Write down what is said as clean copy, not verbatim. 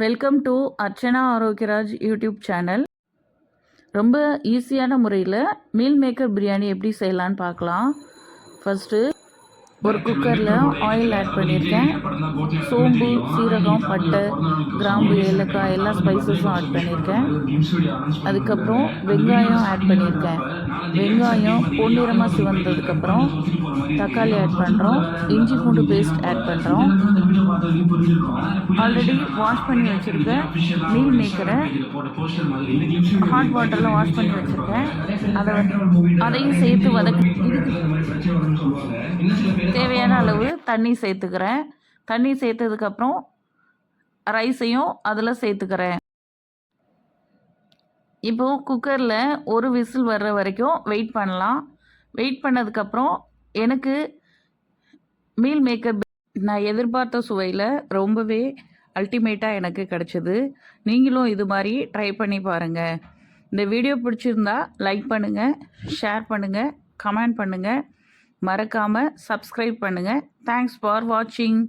Welcome to Archana Arokiyaraj YouTube channel. ரொம்ப ஈஸியான முறையில் மீல் மேக்கர் பிரியாணி எப்படி செய்யலான்னு பார்க்கலாம். ஃபஸ்ட்டு ஒரு குக்கரில் ஆயில் ஆட் பண்ணியிருக்கேன். சோம்பு, சீரகம், பட்டை, கிராம்பு, ஏலக்காய் எல்லா ஸ்பைசஸும் ஆட் பண்ணியிருக்கேன். அதுக்கப்புறம் வெங்காயம் ஆட் பண்ணியிருக்கேன். வெங்காயம் பொன்னிறமாக சிவந்ததுக்கப்புறம் தக்காளி ஆட் பண்ணுறோம். இஞ்சி பூண்டு பேஸ்ட் ஆட் பண்ணுறோம். ஆல்ரெடி வாஷ் பண்ணி வச்சுருக்கேன் மீல் மேக்கரை ஹாட் வாட்டரில் வாஷ் பண்ணி வச்சுருக்கேன். அதையும் சேர்த்து தேவையான அளவு தண்ணி சேர்த்துக்கிறேன். தண்ணி சேர்த்ததுக்கப்புறம் ரைஸையும் அதில் சேர்த்துக்கிறேன். இப்போது குக்கரில் ஒரு விசில் வர்ற வரைக்கும் வெயிட் பண்ணலாம். வெயிட் பண்ணதுக்கப்புறம் எனக்கு மீல் மேக்கர் நான் எதிர்பார்த்த சுவையில் ரொம்பவே அல்டிமேட்டாக எனக்கு கிடச்சிது. நீங்களும் இது மாதிரி ட்ரை பண்ணி பாருங்கள். இந்த வீடியோ பிடிச்சிருந்தா லைக் பண்ணுங்கள், ஷேர் பண்ணுங்கள், கமெண்ட் பண்ணுங்கள், மறக்காமல் சப்ஸ்கிரைப் பண்ணுங்கள். தேங்க்ஸ் ஃபார் வாட்சிங்.